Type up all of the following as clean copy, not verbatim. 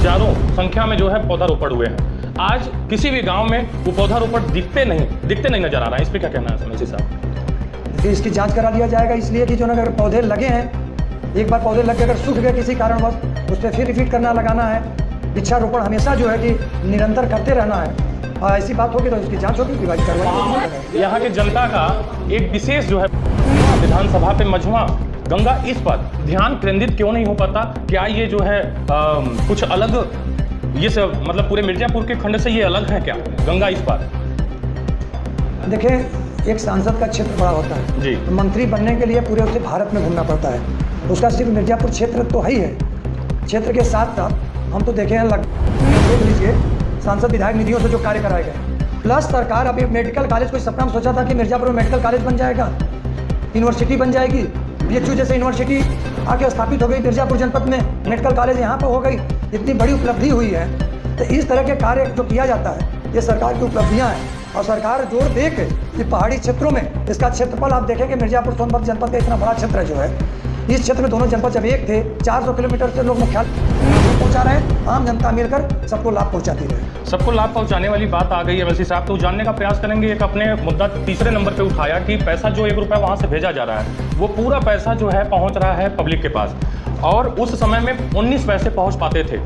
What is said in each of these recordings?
हजारों संख्या में जो है पौधारोपण हुए हैं। आज किसी भी गांव में वो पौधारोपण दिखते नहीं नजर आ रहा है। इस पे क्या कहना है समझी साहब? फिर इसकी जांच करा लिया जाएगा, इसलिए कि जो अगर पौधे लगे हैं, एक बार पौधे लग के अगर सूख गए किसी कारणवश, उस पर फिर रिपीट करना लगाना है। वृक्षारोपण हमेशा जो है कि निरंतर करते रहना है। ऐसी बात होगी तो इसकी जांच होगी, विभागीय कार्रवाई। यहाँ की जनता का एक विशेष जो है विधानसभा पे मझवा गंगा इस पर ध्यान केंद्रित क्यों नहीं हो पाता? क्या ये जो है कुछ अलग, ये सब मतलब पूरे मिर्जापुर के खंड से ये अलग है क्या गंगा इस पर? देखिए, एक सांसद का क्षेत्र बड़ा होता है जी। तो मंत्री बनने के लिए पूरे उसे भारत में घूमना पड़ता है। उसका सिर्फ मिर्जापुर क्षेत्र तो है ही है, क्षेत्र के साथ साथ हम तो देखे हैं देख लीजिए सांसद विधायक निधियों से जो कार्य कराए गए, प्लस सरकार अभी मेडिकल कॉलेज कोई सपना में सोचा था कि मिर्जापुर में मेडिकल कॉलेज बन जाएगा, यूनिवर्सिटी बन जाएगी, बीएचयू जैसे यूनिवर्सिटी आके स्थापित हो गई मिर्जापुर जनपद में, मेडिकल कॉलेज यहाँ पर हो गई, इतनी बड़ी उपलब्धि हुई है। तो इस तरह के कार्य जो किया जाता है ये सरकार की उपलब्धियाँ हैं और सरकार जोर दे के कि पहाड़ी क्षेत्रों में इसका क्षेत्रफल आप देखेंगे मिर्जापुर सोनभद्र जनपद का इतना बड़ा क्षेत्र जो है, इस क्षेत्र में दोनों जनपद जब एक थे 400 किलोमीटर से लोग मुख्यालय पहुंचा रहे हैं, आम जनता मिलकर सबको लाभ पहुंचाती रहे। सबको लाभ पहुंचाने वाली बात आ गई है वैसे साहब, तो जानने का प्रयास करेंगे। एक अपने मुद्दा तीसरे नंबर पे उठाया कि पैसा जो 1 रुपया वहां से भेजा जा रहा है वो पूरा पैसा जो है पहुंच रहा है पब्लिक के पास, और उस समय में 19 पैसे पहुंच पाते थे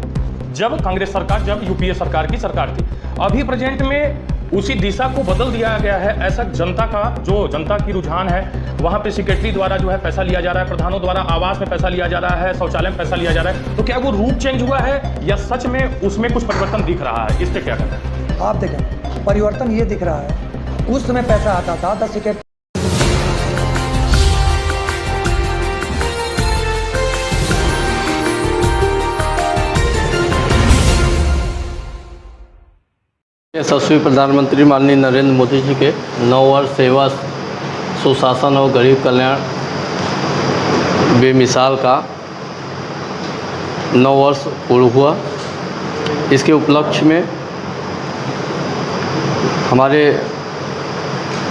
जब कांग्रेस सरकार, जब यूपीए सरकार की सरकार थी। अभी प्रेजेंट में उसी दिशा को बदल दिया गया है। ऐसा जनता का जो जनता की रुझान है, वहाँ पे सेक्रेटरी द्वारा जो है पैसा लिया जा रहा है, प्रधानों द्वारा आवास में पैसा लिया जा रहा है, शौचालय में पैसा लिया जा रहा है। तो क्या वो रूप चेंज हुआ है या सच में उसमें कुछ परिवर्तन दिख रहा है? इस पे क्या कहना है? आप देखें, परिवर्तन ये दिख रहा है, उस समय पैसा आता था 10 सेक्रेटरी यशस्वी प्रधानमंत्री माननीय नरेंद्र मोदी जी के 9 वर्ष सेवा, सुशासन और गरीब कल्याण बेमिसाल का 9 वर्ष पूर्ण हुआ। इसके उपलक्ष्य में हमारे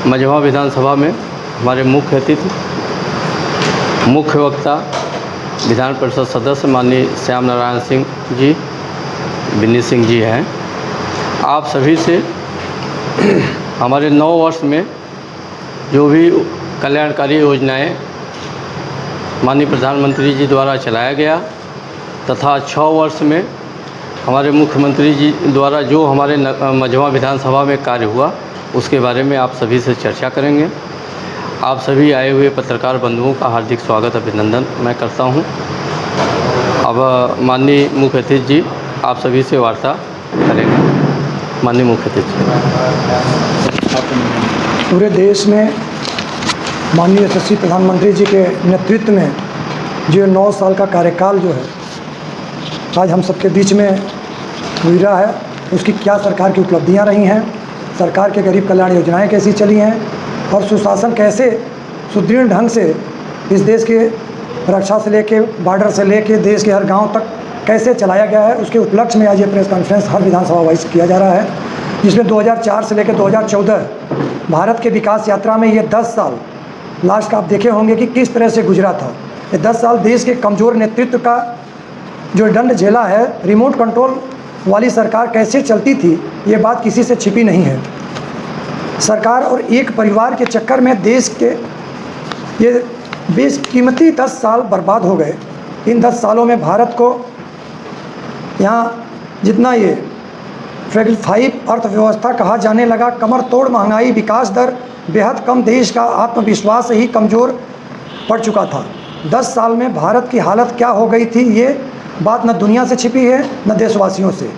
मझवा विधानसभा में हमारे मुख्य अतिथि, मुख्य वक्ता विधान परिषद सदस्य माननीय श्याम नारायण सिंह जी, विनीत सिंह जी हैं। आप सभी से हमारे 9 वर्ष में जो भी कल्याणकारी योजनाएं माननीय प्रधानमंत्री जी द्वारा चलाया गया तथा 6 वर्ष में हमारे मुख्यमंत्री जी द्वारा जो हमारे मझवा विधानसभा में कार्य हुआ उसके बारे में आप सभी से चर्चा करेंगे। आप सभी आए हुए पत्रकार बंधुओं का हार्दिक स्वागत, अभिनंदन मैं करता हूं। अब माननीय मुख्य अतिथि जी आप सभी से वार्ता करेंगे। माननीय मुख्य अतिथि। पूरे देश में माननीय यशस्वी प्रधानमंत्री जी के नेतृत्व में जो 9 साल का कार्यकाल जो है आज हम सबके बीच में गुजरा है, उसकी क्या सरकार की उपलब्धियां रही हैं, सरकार के गरीब कल्याण योजनाएं कैसी चली हैं और सुशासन कैसे सुदृढ़ ढंग से इस देश के रक्षा से लेके बॉर्डर से लेके देश के हर गांव तक कैसे चलाया गया है, उसके उपलक्ष्य में आज ये प्रेस कॉन्फ्रेंस हर विधानसभा वाइज किया जा रहा है, जिसमें 2004 से लेकर 2014 भारत के विकास यात्रा में ये 10 साल लास्ट आप देखे होंगे कि किस तरह से गुजरा था। ये 10 साल देश के कमज़ोर नेतृत्व का जो दंड झेला है, रिमोट कंट्रोल वाली सरकार कैसे चलती थी, ये बात किसी से छिपी नहीं है। सरकार और एक परिवार के चक्कर में देश के ये बेशकीमती 10 साल बर्बाद हो गए। इन 10 सालों में भारत को यहाँ जितना ये फ्रेगल 5 अर्थव्यवस्था कहा जाने लगा, कमर तोड़ महंगाई, विकास दर बेहद कम, देश का आत्मविश्वास ही कमज़ोर पड़ चुका था। 10 साल में भारत की हालत क्या हो गई थी, ये बात न दुनिया से छिपी है न देशवासियों से।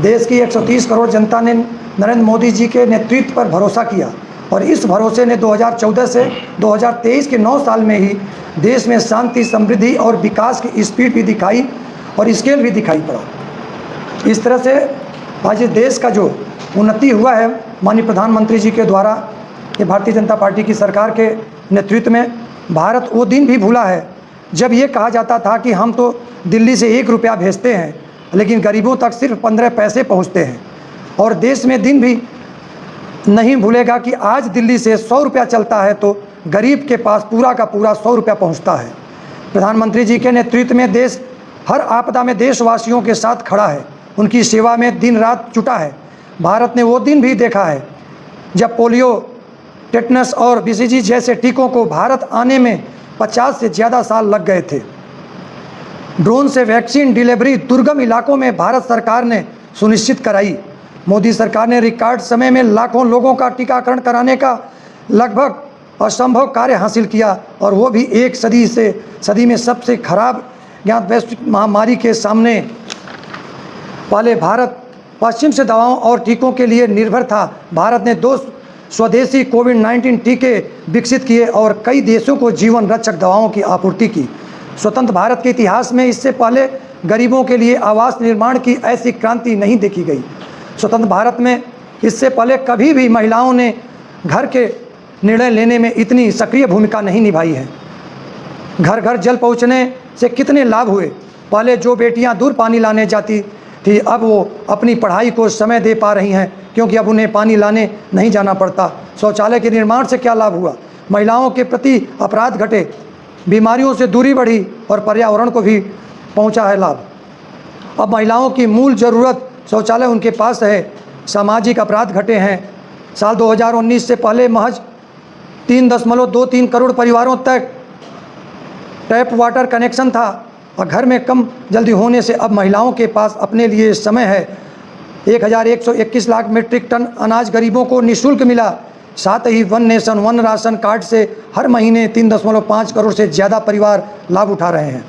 देश की 130 करोड़ जनता ने नरेंद्र मोदी जी के नेतृत्व पर भरोसा किया और इस भरोसे ने 2014 से 2023 के 9 साल में ही देश में शांति, समृद्धि और विकास की स्पीड भी दिखाई और स्केल भी दिखाई पड़ा। इस तरह से आज देश का जो उन्नति हुआ है माननीय प्रधानमंत्री जी के द्वारा, ये भारतीय जनता पार्टी की सरकार के नेतृत्व में, भारत वो दिन भी भूला है जब ये कहा जाता था कि हम तो दिल्ली से 1 रुपया भेजते हैं लेकिन गरीबों तक सिर्फ 15 पैसे पहुँचते हैं। और देश में दिन भी नहीं भूलेगा कि आज दिल्ली से 100 रुपया चलता है तो गरीब के पास पूरा का पूरा 100 रुपया पहुँचता है। प्रधानमंत्री जी के नेतृत्व में देश हर आपदा में देशवासियों के साथ खड़ा है, उनकी सेवा में दिन रात जुटा है। भारत ने वो दिन भी देखा है जब पोलियो, टेटनस और बीसीजी जैसे टीकों को भारत आने में 50 से ज़्यादा साल लग गए थे। ड्रोन से वैक्सीन डिलीवरी दुर्गम इलाकों में भारत सरकार ने सुनिश्चित कराई। मोदी सरकार ने रिकॉर्ड समय में लाखों लोगों का टीकाकरण कराने का लगभग असंभव कार्य हासिल किया, और वो भी एक सदी में सबसे खराब ज्ञात वैश्विक महामारी के सामने वाले भारत पश्चिम से दवाओं और टीकों के लिए निर्भर था। भारत ने 2 स्वदेशी कोविड-19 टीके विकसित किए और कई देशों को जीवन रक्षक दवाओं की आपूर्ति की। स्वतंत्र भारत के इतिहास में इससे पहले गरीबों के लिए आवास निर्माण की ऐसी क्रांति नहीं देखी गई। स्वतंत्र भारत में इससे पहले कभी भी महिलाओं ने घर के निर्णय लेने में इतनी सक्रिय भूमिका नहीं निभाई है। घर घर जल पहुंचने से कितने लाभ हुए। पहले जो बेटियां दूर पानी लाने जाती थी, अब वो अपनी पढ़ाई को समय दे पा रही हैं क्योंकि अब उन्हें पानी लाने नहीं जाना पड़ता। शौचालय के निर्माण से क्या लाभ हुआ। महिलाओं के प्रति अपराध घटे, बीमारियों से दूरी बढ़ी और पर्यावरण को भी पहुंचा है लाभ। अब महिलाओं की मूल ज़रूरत शौचालय उनके पास है। सामाजिक अपराध घटे हैं। साल 2019 से पहले महज 3.23 करोड़ परिवारों तक टैप वाटर कनेक्शन था और घर में कम जल्दी होने से अब महिलाओं के पास अपने लिए समय है। 1121 लाख मीट्रिक टन अनाज गरीबों को निःशुल्क मिला। साथ ही one nation one ration card से हर महीने 3.5 करोड़ से ज़्यादा परिवार लाभ उठा रहे हैं।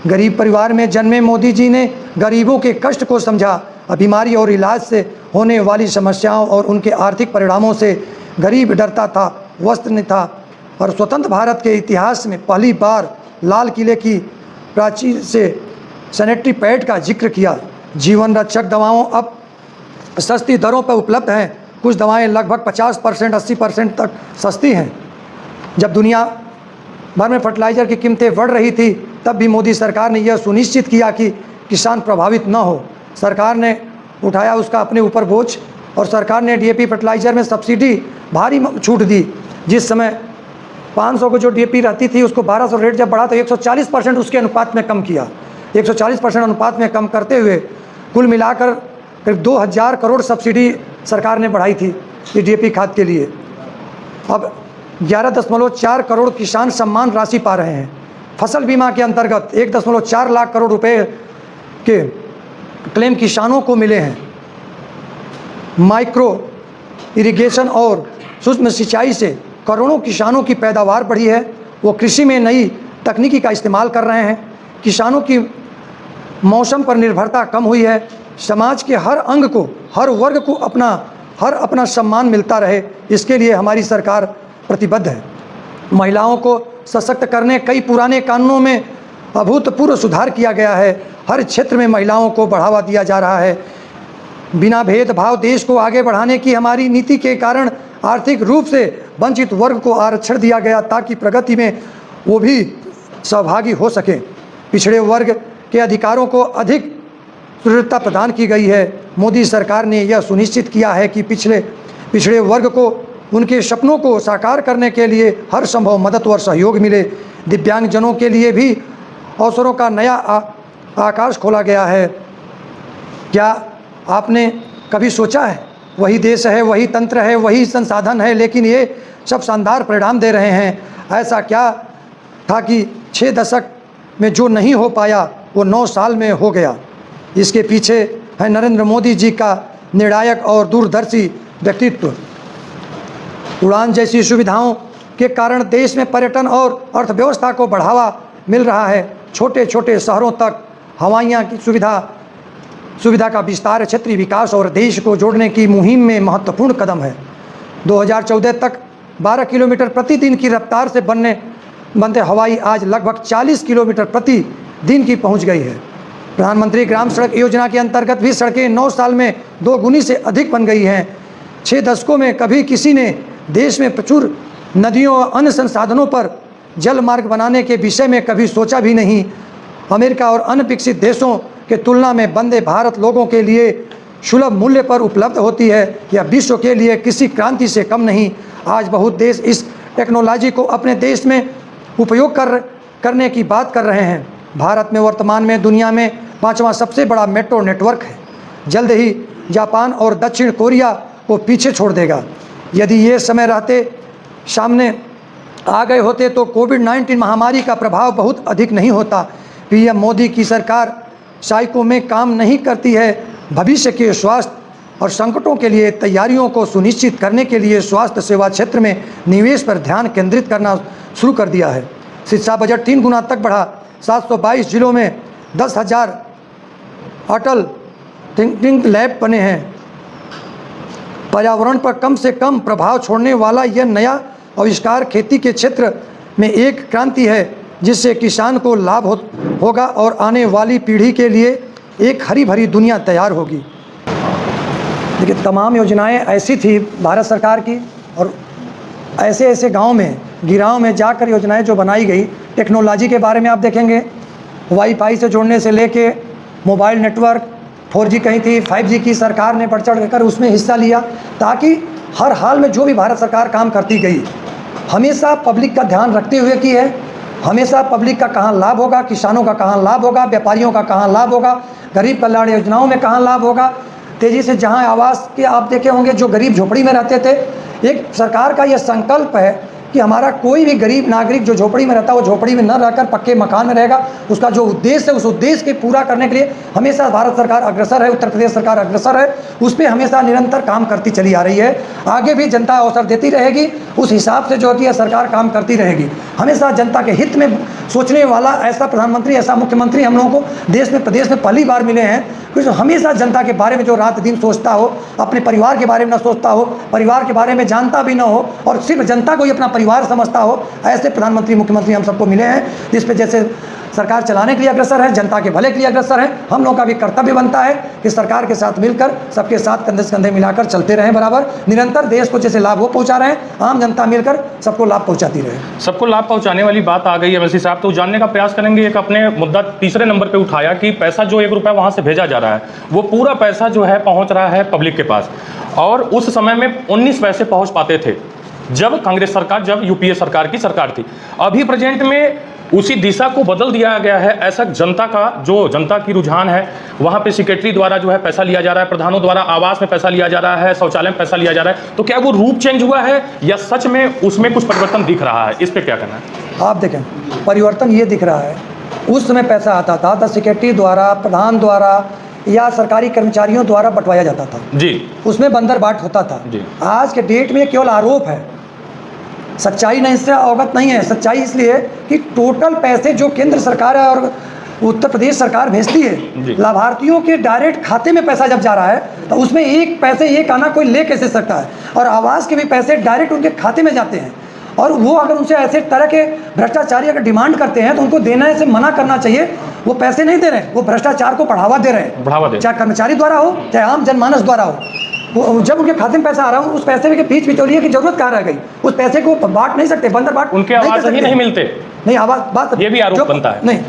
गरीब परिवार में जन्मे मोदी जी ने गरीबों के कष्ट को समझा। बीमारी और इलाज से होने वाली समस्याओं और उनके आर्थिक परिणामों से गरीब डरता था, वस्त्र नहीं था। और स्वतंत्र भारत के इतिहास में पहली बार लाल किले की प्राचीर से सैनिटरी पैड का जिक्र किया। जीवन रक्षक दवाओं अब सस्ती दरों पर उपलब्ध हैं। कुछ दवाएं लगभग 50% 80% तक सस्ती हैं। जब दुनिया भर में फर्टिलाइज़र की कीमतें बढ़ रही थी, तब भी मोदी सरकार ने यह सुनिश्चित किया कि किसान प्रभावित न हो। सरकार ने उठाया उसका अपने ऊपर बोझ और सरकार ने डीएपी फर्टिलाइज़र में सब्सिडी भारी छूट दी। जिस समय 500 को जो डीएपी रहती थी उसको 1200 रेट जब बढ़ा तो 140% उसके अनुपात में कम किया। 140% अनुपात में कम करते हुए कुल मिलाकर करीब 2000 करोड़ सब्सिडी सरकार ने बढ़ाई थी इस डीएपी खाद के लिए। अब 11.4 करोड़ किसान सम्मान राशि पा रहे हैं। फसल बीमा के अंतर्गत 1.4 लाख करोड़ रुपए के क्लेम किसानों को मिले हैं। माइक्रो इरिगेशन और सूक्ष्म सिंचाई से करोड़ों किसानों की पैदावार बढ़ी है। वो कृषि में नई तकनीकी का इस्तेमाल कर रहे हैं। किसानों की मौसम पर निर्भरता कम हुई है। समाज के हर अंग को, हर वर्ग को अपना सम्मान मिलता रहे, इसके लिए हमारी सरकार प्रतिबद्ध है। महिलाओं को सशक्त करने कई पुराने कानूनों में अभूतपूर्व सुधार किया गया है। हर क्षेत्र में महिलाओं को बढ़ावा दिया जा रहा है। बिना भेदभाव देश को आगे बढ़ाने की हमारी नीति के कारण आर्थिक रूप से वंचित वर्ग को आरक्षण दिया गया ताकि प्रगति में वो भी सहभागी हो सकें। पिछड़े वर्ग के अधिकारों को अधिक सुदृढ़ता प्रदान की गई है। मोदी सरकार ने यह सुनिश्चित किया है कि पिछड़े वर्ग को उनके सपनों को साकार करने के लिए हर संभव मदद और सहयोग मिले। दिव्यांगजनों के लिए भी अवसरों का नया आकाश खोला गया है। क्या आपने कभी सोचा है, वही देश है, वही तंत्र है, वही संसाधन है, लेकिन ये सब शानदार परिणाम दे रहे हैं। ऐसा क्या था कि 6 दशक में जो नहीं हो पाया वो 9 साल में हो गया। इसके पीछे है नरेंद्र मोदी जी का निर्णायक और दूरदर्शी व्यक्तित्व। उड़ान जैसी सुविधाओं के कारण देश में पर्यटन और अर्थव्यवस्था को बढ़ावा मिल रहा है। छोटे छोटे शहरों तक हवाइयाँ की सुविधा का विस्तार क्षेत्रीय विकास और देश को जोड़ने की मुहिम में महत्वपूर्ण कदम है। 2014 तक 12 किलोमीटर प्रतिदिन की रफ्तार से बनते हवाई आज लगभग 40 किलोमीटर प्रति दिन की पहुंच गई है। प्रधानमंत्री ग्राम सड़क योजना के अंतर्गत भी सड़कें 9 साल में 2 गुनी से अधिक बन गई हैं। 6 दशकों में कभी किसी ने देश में प्रचुर नदियों और अन्य संसाधनों पर जल मार्ग बनाने के विषय में कभी सोचा भी नहीं। अमेरिका और अन्य विकसित देशों के तुलना में वंदे भारत लोगों के लिए सुलभ मूल्य पर उपलब्ध होती है। यह विश्व के लिए किसी क्रांति से कम नहीं। आज बहुत देश इस टेक्नोलॉजी को अपने देश में उपयोग करने की बात कर रहे हैं। भारत में वर्तमान में दुनिया में 5वां सबसे बड़ा मेट्रो नेटवर्क है। जल्द ही जापान और दक्षिण कोरिया को पीछे छोड़ देगा। यदि ये समय रहते सामने आ गए होते तो कोविड-19 महामारी का प्रभाव बहुत अधिक नहीं होता। पीएम मोदी की सरकार साइको में काम नहीं करती है। भविष्य के स्वास्थ्य और संकटों के लिए तैयारियों को सुनिश्चित करने के लिए स्वास्थ्य सेवा क्षेत्र में निवेश पर ध्यान केंद्रित करना शुरू कर दिया है। शिक्षा बजट 3 गुना तक बढ़ा। 722 जिलों में 10,000 अटल थिंकिंग लैब बने हैं। पर्यावरण पर कम से कम प्रभाव छोड़ने वाला यह नया आविष्कार खेती के क्षेत्र में एक क्रांति है, जिससे किसान को लाभ होगा और आने वाली पीढ़ी के लिए एक हरी भरी दुनिया तैयार होगी। देखिए, तमाम योजनाएं ऐसी थी भारत सरकार की, और ऐसे ऐसे गांव में गिराव में जाकर योजनाएं जो बनाई गई। टेक्नोलॉजी के बारे में आप देखेंगे, वाईफाई से जोड़ने से लेके मोबाइल नेटवर्क 4G कहीं थी, 5G की सरकार ने बढ़ चढ़ कर उसमें हिस्सा लिया, ताकि हर हाल में जो भी भारत सरकार काम करती गई हमेशा पब्लिक का ध्यान रखते हुए की है। हमेशा पब्लिक का कहाँ लाभ होगा, किसानों का कहाँ लाभ होगा, व्यापारियों का कहाँ लाभ होगा, गरीब कल्याण योजनाओं में कहाँ लाभ होगा। तेज़ी से जहाँ आवास के आप देखे होंगे जो गरीब झोपड़ी में रहते थे, एक सरकार का यह संकल्प है कि हमारा कोई भी गरीब नागरिक जो झोपड़ी में रहता है वो झोपड़ी में न रहकर पक्के मकान में रहेगा। उसका जो उद्देश्य है उस उद्देश्य के पूरा करने के लिए हमेशा भारत सरकार अग्रसर है, उत्तर प्रदेश सरकार अग्रसर है, उस पर हमेशा निरंतर काम करती चली आ रही है। आगे भी जनता अवसर देती रहेगी, उस हिसाब से जो है कि यह सरकार काम करती रहेगी। हमेशा जनता के हित में सोचने वाला ऐसा प्रधानमंत्री, ऐसा मुख्यमंत्री हम लोगों को देश में प्रदेश में पहली बार मिले हैं, जो हमेशा जनता के बारे में जो रात दिन सोचता हो, अपने परिवार के बारे में न सोचता हो, परिवार के बारे में जानता भी न हो और सिर्फ जनता को ही अपना परिवार समझता हो, ऐसे प्रधानमंत्री मुख्यमंत्री हम सबको मिले हैं, जिस पे जैसे सरकार चलाने के लिए अग्रसर है, जनता के भले के लिए अग्रसर है। हम लोगों का भी कर्तव्य बनता है कि सरकार के साथ मिलकर सबके साथ कंधे से कंधे मिलाकर चलते रहें, बराबर निरंतर देश को जैसे लाभ वो पहुंचा रहे हैं, आम जनता मिलकर सबको लाभ पहुंचाती रहे। सबको लाभ पहुंचाने वाली बात आ गई है एमएलसी साहब, तो जानने का प्रयास करेंगे। एक अपने मुद्दा तीसरे नंबर पे उठाया कि पैसा जो 1 रुपया वहां से भेजा जा रहा है वो पूरा पैसा जो है पहुंच रहा है पब्लिक के पास, और उस समय में 19 पैसे पहुंच पाते थे जब कांग्रेस सरकार, जब यूपीए सरकार की सरकार थी। अभी प्रेजेंट में उसी दिशा को बदल दिया गया है। ऐसा जनता का जो जनता की रुझान है, वहाँ पे सेक्रेटरी द्वारा जो है पैसा लिया जा रहा है, प्रधानों द्वारा आवास में पैसा लिया जा रहा है, शौचालय में पैसा लिया जा रहा है। तो क्या वो रूप चेंज हुआ है या सच में उसमें कुछ परिवर्तन दिख रहा है? इस पर क्या कहना है? आप देखें, परिवर्तन ये दिख रहा है। उस समय पैसा आता था तो सेक्रेटरी द्वारा, प्रधान द्वारा या सरकारी कर्मचारियों द्वारा बंटवाया जाता था जी, उसमें बंदर बाट होता था जी। आज के डेट में केवल आरोप है, सच्चाई नहीं, इससे अवगत नहीं है। सच्चाई इसलिए कि टोटल पैसे जो केंद्र सरकार है और उत्तर प्रदेश सरकार भेजती है, लाभार्थियों के डायरेक्ट खाते में पैसा जब जा रहा है तो उसमें एक पैसे एक आना कोई ले कैसे सकता है। और आवास के भी पैसे डायरेक्ट उनके खाते में जाते हैं, और वो अगर उनसे ऐसे तरह के भ्रष्टाचारी अगर डिमांड करते हैं तो उनको देने से मना करना चाहिए। वो पैसे नहीं दे रहे हैं, वो भ्रष्टाचार को बढ़ावा दे रहे हैं, बढ़ावा दे, चाहे कर्मचारी द्वारा हो चाहे आम जनमानस द्वारा हो। वो जब उनके खाते में पैसा आ रहा हो, उस पैसे के बीच बिचौलिए की जरूरत कहाँ रह गई? उस पैसे को बांट नहीं सकते, बंदर बांट उनके आवास ही नहीं मिलते। नहीं, आवाज बात ये भी आरोप बनता है। नहीं,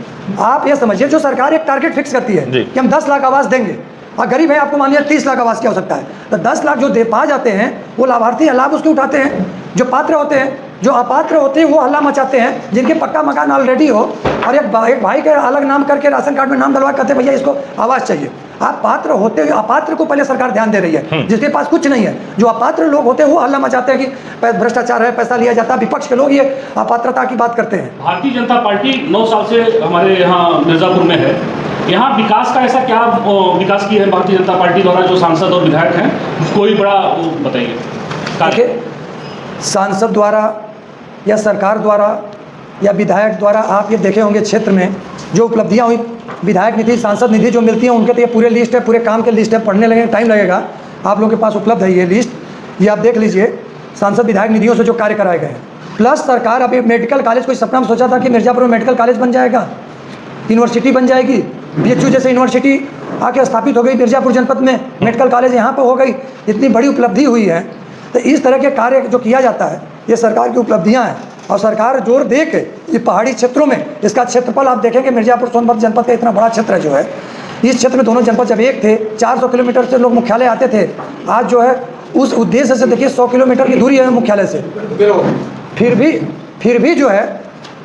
आप ये समझिए, जो सरकार एक टारगेट फिक्स करती है कि हम 10 लाख आवास देंगे, और गरीब है आपको मान लिया 30 लाख आवास की आवश्यकता है, तो 10 लाख जो दे पा जाते हैं वो लाभार्थी लाभ उसके उठाते हैं। जो पात्र होते हैं, जो अपात्र होते हैं वो हल्ला मचाते हैं। जिनके पक्का मकान ऑलरेडी हो और एक भाई के अलग नाम करके राशन कार्ड में नाम डलवा कहते हैं भैया इसको आवास चाहिए। आप पात्र होते हुए अपात्र को पहले सरकार ध्यान दे रही है, जिसके पास कुछ नहीं है। जो अपात्र लोग होते हैं वो हल्ला मचाते हैं कि भ्रष्टाचार है, पैसा लिया जाता है। विपक्ष के लोग ये अपात्रता की बात करते हैं। भारतीय जनता पार्टी 9 साल से हमारे यहाँ मिर्ज़ापुर में है। यहाँ विकास का ऐसा क्या विकास की है भारतीय जनता पार्टी द्वारा, जो सांसद और विधायक हैं कोई बड़ा बताइए। देखिए, सांसद द्वारा या सरकार द्वारा या विधायक द्वारा आप ये देखे होंगे क्षेत्र में जो उपलब्धियाँ हुई, विधायक निधि, सांसद निधि जो मिलती है उनके तो ये पूरे लिस्ट है, पूरे काम के लिस्ट है। पढ़ने लगेगा टाइम लगेगा, आप लोगों के पास उपलब्ध है ये लिस्ट, ये आप देख लीजिए। सांसद विधायक निधियों से जो कार्य कराए गए हैं, प्लस सरकार अभी मेडिकल कॉलेज, कोई सपना में सोचा था कि मिर्ज़ापुर में मेडिकल कॉलेज बन जाएगा, यूनिवर्सिटी बन जाएगी, BHU जैसे यूनिवर्सिटी आके स्थापित हो गई मिर्ज़ापुर जनपद में, मेडिकल कॉलेज यहाँ पर हो गई। इतनी बड़ी उपलब्धि हुई है। तो इस तरह के कार्य जो किया जाता है ये सरकार की उपलब्धियाँ हैं, और सरकार जोर दे के ये पहाड़ी क्षेत्रों में, इसका क्षेत्रफल आप देखेंगे मिर्ज़ापुर सोनभद्र जनपद का इतना बड़ा क्षेत्र जो है, इस क्षेत्र में दोनों जनपद जब एक थे 400 किलोमीटर से लोग मुख्यालय आते थे। आज जो है उस उद्देश्य से देखिए 100 किलोमीटर की दूरी है मुख्यालय से, फिर भी जो है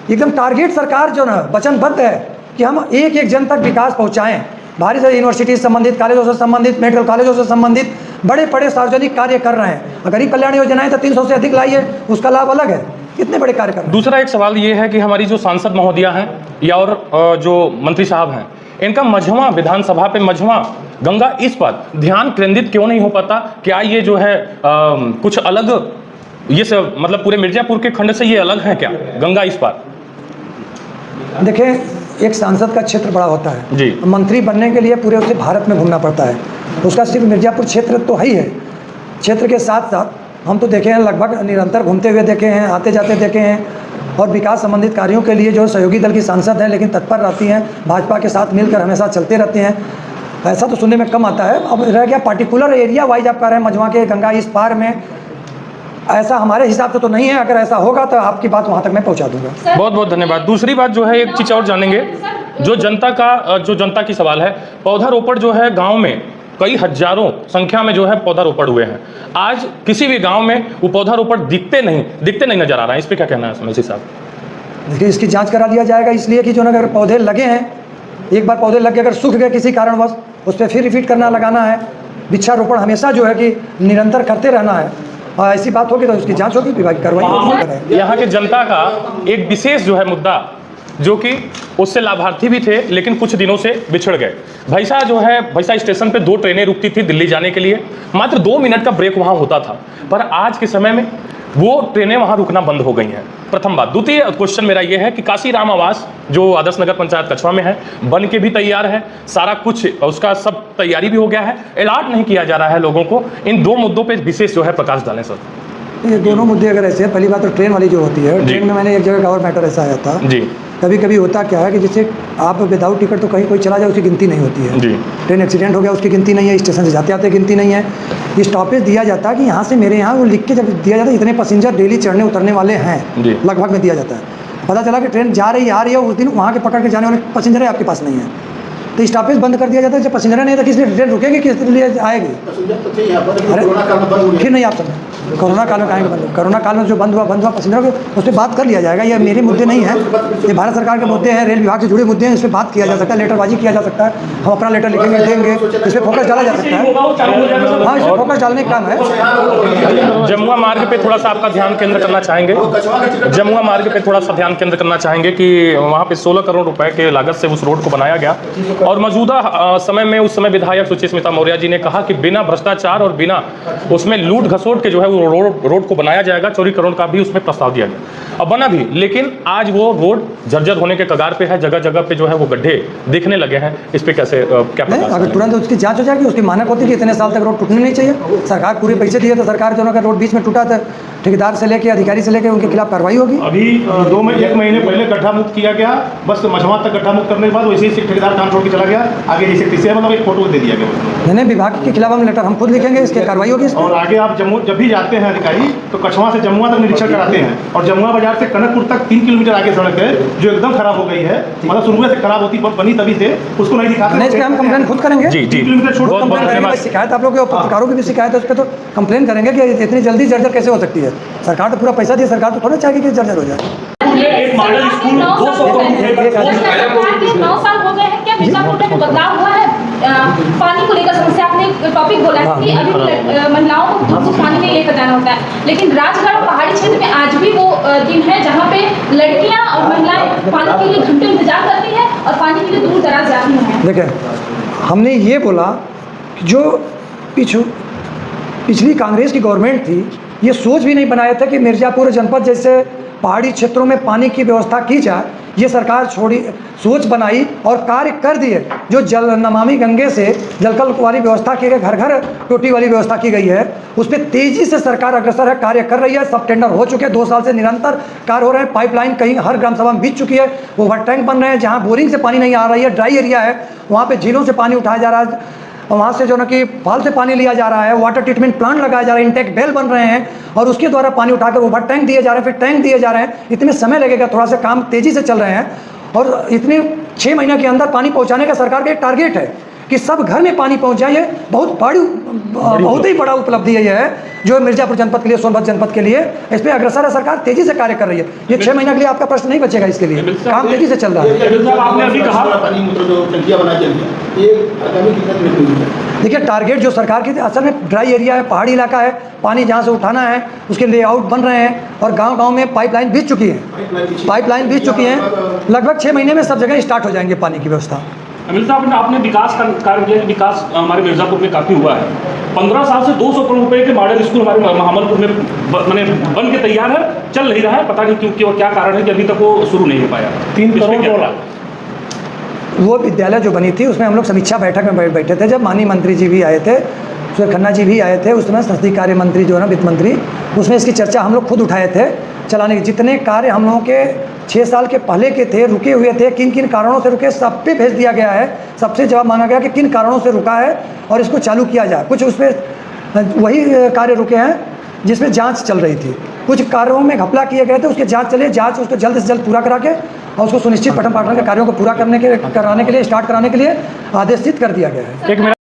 एकदम टारगेट सरकार जो ना वचनबद्ध है कि हम एक एक जन तक विकास पहुँचाएँ। भारी से यूनिवर्सिटी से संबंधित, कॉलेजों से संबंधित, मेडिकल कॉलेजों से संबंधित बड़े बड़े सार्वजनिक कार्य कर रहे हैं। गरीब कल्याण योजनाएं तो 300 से अधिक लाई है, उसका लाभ अलग है। कितने बड़े कार्य कर रहे हैं। दूसरा एक सवाल ये है कि हमारी जो सांसद महोदया हैं या और जो मंत्री साहब हैं, इनका मझवा विधानसभा पे मझवा गंगा इस पर ध्यान केंद्रित क्यों नहीं हो पाता? क्या ये जो है कुछ अलग, ये सब मतलब पूरे मिर्जापुर के खंड से ये अलग है क्या गंगा इस पर? देखिए, एक सांसद का क्षेत्र बड़ा होता है जी। मंत्री बनने के लिए पूरे उसे भारत में घूमना पड़ता है। उसका सिर्फ मिर्जापुर क्षेत्र तो है ही है, क्षेत्र के साथ साथ हम तो देखे हैं, लगभग निरंतर घूमते हुए देखे हैं, आते जाते देखे हैं, और विकास संबंधित कार्यों के लिए जो सहयोगी दल की सांसद हैं लेकिन तत्पर रहती हैं, भाजपा के साथ मिलकर हमेशा चलते रहते हैं। ऐसा तो सुनने में कम आता है। अब रह गया पार्टिकुलर एरिया वाइज आप कह रहे हैं मझवा के गंगा इस पार में, ऐसा हमारे हिसाब से तो नहीं है। अगर ऐसा होगा तो आपकी बात वहाँ तक मैं पहुँचा दूंगा। बहुत बहुत धन्यवाद। दूसरी बात जो है, एक चीज़ और जानेंगे, जो जनता की सवाल है, पौधारोपण जो है गांव में कई हजारों संख्या में जो है पौधारोपण हुए हैं। आज किसी भी गांव में वो पौधारोपण दिखते नहीं नजर आ रहा है। इस पे क्या कहना है मेसी साहब? देखिए, इसकी जांच करा दिया जाएगा, इसलिए कि जो अगर पौधे लगे हैं, एक बार पौधे लग के अगर सूख गए किसी कारणवश, उस पर फिर रिपीट करना लगाना है। वृक्षारोपण हमेशा जो है कि निरंतर करते रहना है, और ऐसी बात होगी तो उसकी जांच होगी, विभाग कार्रवाई। यहाँ के जनता का एक विशेष जो है मुद्दा, जो कि उससे लाभार्थी भी थे लेकिन कुछ दिनों से बिछड़ गए। भैंसा जो है, भैंसा स्टेशन पे 2 ट्रेनें रुकती थी दिल्ली जाने के लिए, मात्र 2 मिनट का ब्रेक वहाँ होता था, पर आज के समय में वो ट्रेनें वहाँ रुकना बंद हो गई हैं। प्रथम बात। द्वितीय क्वेश्चन मेरा ये है कि काशी राम आवास जो आदर्श नगर पंचायत कछवा में है, बन के भी तैयार है, सारा कुछ उसका सब तैयारी भी हो गया है, अलॉट नहीं किया जा रहा है लोगों को। इन 2 मुद्दों पे विशेष जो है प्रकाश डालें सर। ये दोनों मुद्दे अगर ऐसे हैं, पहली बात तो ट्रेन वाली जो होती है, ट्रेन में मैंने एक जगह कवर मैटर ऐसा आया था जी। कभी कभी होता क्या है कि जैसे आप विदाउट टिकट तो कहीं कोई चला जाए उसकी गिनती नहीं होती है जी। ट्रेन एक्सीडेंट हो गया उसकी गिनती नहीं है, स्टेशन से जाते आते गिनती नहीं है। स्टॉपेज दिया जाता है कि यहाँ से मेरे यहाँ वो लिख के जब दिया जाता है इतने पैसेंजर डेली चढ़ने उतरने वाले हैं, लगभग में दिया जाता है। पता चला कि ट्रेन जा रही आ रही है, उस दिन वहाँ के पकड़ के जाने वाले पैसेंजर है आपके पास नहीं है, तो स्टॉपेज बंद कर दिया जाता है। जब पैसेंजर नहीं है तो किस लिए ट्रेन रुकेगी, किस लिए आएगी? अरे फिर नहीं आप सब कोरोना काल में कहेंगे बंद, कोरोना काल में जो बंद हुआ पैसेंजरों के, उस पर बात कर लिया जाएगा। ये मेरे मुद्दे नहीं है, ये भारत सरकार के मुद्दे हैं, रेल विभाग से जुड़े मुद्दे हैं, इस पर बात किया जा सकता है, लेटरबाजी किया जा सकता है। हम अपना लेटर लिखेंगे, देंगे, इस पर फोकस डाला जा सकता है। हाँ, इस पर फोकस डालने का काम है। जमुआ मार्ग पे थोड़ा सा आपका ध्यान केंद्र करना चाहेंगे, जमुआ मार्ग पे थोड़ा सा ध्यान केंद्र करना चाहेंगे कि वहाँ पे 16 करोड़ रुपए के लागत से उस रोड को बनाया गया, और मौजूदा समय में उस समय विधायक सुचिस्मिता मौर्य जी ने कहा कि बिना भ्रष्टाचार और बिना उसमें लूट घसोट के जो है वो रोड को बनाया जाएगा। 24 करोड़ का भी उसमें प्रस्ताव दिया गया, अब बना भी, लेकिन आज वो रोड जर्जर होने के कगार पे है। जगह जगह पे जो है वो गड्ढे दिखने लगे हैं। इस पे कैसे क्या नहीं, अगर तुरंत उसकी जांच हो जाएगी, उसकी मानक होती है कि इतने साल तक रोड टूटने नहीं चाहिए। सरकार पूरे पैसे दिए तो सरकार जो रोड बीच में टूटा था, ठेकेदार से लेके अधिकारी से लेके उनके खिलाफ कार्रवाई होगी। अभी 1 महीने पहले गड्ढा मुक्त किया गया, बस मझवा तक गड्ढा मुक्त करने के बाद वैसे ही ठेकेदार काम छोड़ के चला गया, आगे जैसे किसी मतलब एक फोटो दे दिया गया। नहीं, विभाग के खिलाफ हम लेटर हम खुद लिखेंगे, इसकी कार्रवाई होगी। और आगे आप जम्मू जब भी जाते हैं अधिकारी तो कछवा से जमुआ तक निरीक्षण कराते हैं, और जमुआ बाजार से कनकपुर तक 3 किलोमीटर आगे सड़क है जो एकदम खराब हो गई है, मतलब शुरू से खराब होती बनी तभी से उसको नहीं दिखाते। नहीं, इस पर हम कंप्लेन खुद करेंगे। जी जी, किलोमीटर छोड़ कंप्लेन करेंगे, शिकायत आप लोग के पत्रकारों की भी शिकायत है, उस पर तो कंप्लेन करेंगे कि इतनी जल्दी जर्जर कैसे हो सकती है। सरकार तो पूरा पैसा दी, सरकार तो थोड़ा चाहेगी कि जर्जर हो जाए। एक मॉडल स्कूल 200 करोड़ 9 साल हो गए हैं, क्या मिर्जापुर में बदलाव हुआ है? पानी को लेकर समस्या, आपने टॉपिक बोला है कि अभी महिलाओं को दूर से पानी नहीं लेकर जाना होता है, लेकिन राजगढ़ और पहाड़ी क्षेत्र में आज भी वो दिन है जहाँ पे लड़कियाँ और महिलाएं पानी के लिए घंटे इंतजार करती हैं और पानी के लिए दूर दराज जाती हैं। देखिए, हमने ये बोला कि जो पिछली कांग्रेस की गवर्नमेंट थी, ये सोच भी नहीं बनाया था कि मिर्जापुर जनपद जैसे पहाड़ी क्षेत्रों में पानी की व्यवस्था की जाए। ये सरकार सोच बनाई और कार्य कर दिए। जो जल नमामि गंगे से जलकल वाली व्यवस्था की गई, घर घर टोटी वाली व्यवस्था की गई है, उस पर तेज़ी से सरकार अग्रसर है, कार्य कर रही है। सब टेंडर हो चुके हैं, 2 साल से निरंतर कार्य हो रहे हैं। पाइपलाइन कहीं हर ग्राम सभा में बीत चुकी है, ओवर टैंक बन रहे हैं। जहाँ बोरिंग से पानी नहीं आ रही है, ड्राई एरिया है, वहाँ पर झीलों से पानी उठाया जा रहा है, वहाँ से जो ना कि फाल से पानी लिया जा रहा है, वाटर ट्रीटमेंट प्लांट लगाया जा रहा है, इंटेक बेल बन रहे हैं, और उसके द्वारा पानी उठाकर ओवर टैंक दिए जा रहे हैं, फिर टैंक दिए जा रहे हैं। इतने समय लगेगा, थोड़ा सा काम तेज़ी से चल रहे हैं, और इतने 6 महीने के अंदर पानी पहुँचाने का सरकार का एक टारगेट है। कि सब घर में पानी पहुंच जाए। ये बहुत ही बड़ा उपलब्धि है, ये है जो मिर्ज़ापुर जनपद के लिए, सोनभद्र जनपद के लिए इस पर अग्रसर है। सरकार तेज़ी से कार्य कर रही है। ये 6 महीने के लिए आपका प्रश्न नहीं बचेगा, इसके लिए काम तेज़ी से चल रहा है। आपने अभी कहा देखिए, टारगेट जो सरकार की असल में ड्राई एरिया है, पहाड़ी इलाका है, पानी जहाँ से उठाना है उसके लेआउट बन रहे हैं और गांव-गांव में पाइपलाइन बीत चुकी है। लगभग 6 महीने में सब जगह स्टार्ट हो जाएंगे पानी की व्यवस्था। अमित साहब, आपने विकास का कार्य किया, विकास हमारे मिर्ज़ापुर में काफ़ी हुआ है। 15 साल से 200 करोड़ रुपए के मॉडल स्कूल हमारे महामलपुर में मैंने बन के तैयार है, चल नहीं रहा है। पता नहीं क्यों और क्या कारण है कि अभी तक वो शुरू नहीं हो पाया। 3 करोड़ डॉलर वो विद्यालय जो बनी थी उसमें हम लोग समीक्षा बैठक में बैठे थे, जब माननीय मंत्री जी भी आए थे, सुरेश खन्ना जी भी आए थे, उस समय संसदीय कार्य मंत्री जो है ना, वित्त मंत्री, उसमें इसकी चर्चा हम लोग खुद उठाए थे चलाने के। जितने कार्य हम लोगों के 6 साल के पहले के थे, रुके हुए थे, किन किन कारणों से रुके, सब पे भेज दिया गया है। सबसे जवाब मांगा गया कि किन कारणों से रुका है और इसको चालू किया जाए। कुछ उसमें वही कार्य रुके हैं जिसमें जांच चल रही थी, कुछ कार्यों में घपला किए गए थे, उसके जांच उसको जल्द से जल्द पूरा करा के और उसको सुनिश्चित पठन पाठन के कार्यों को पूरा कराने के लिए, स्टार्ट कराने के लिए आदेशित कर दिया गया है।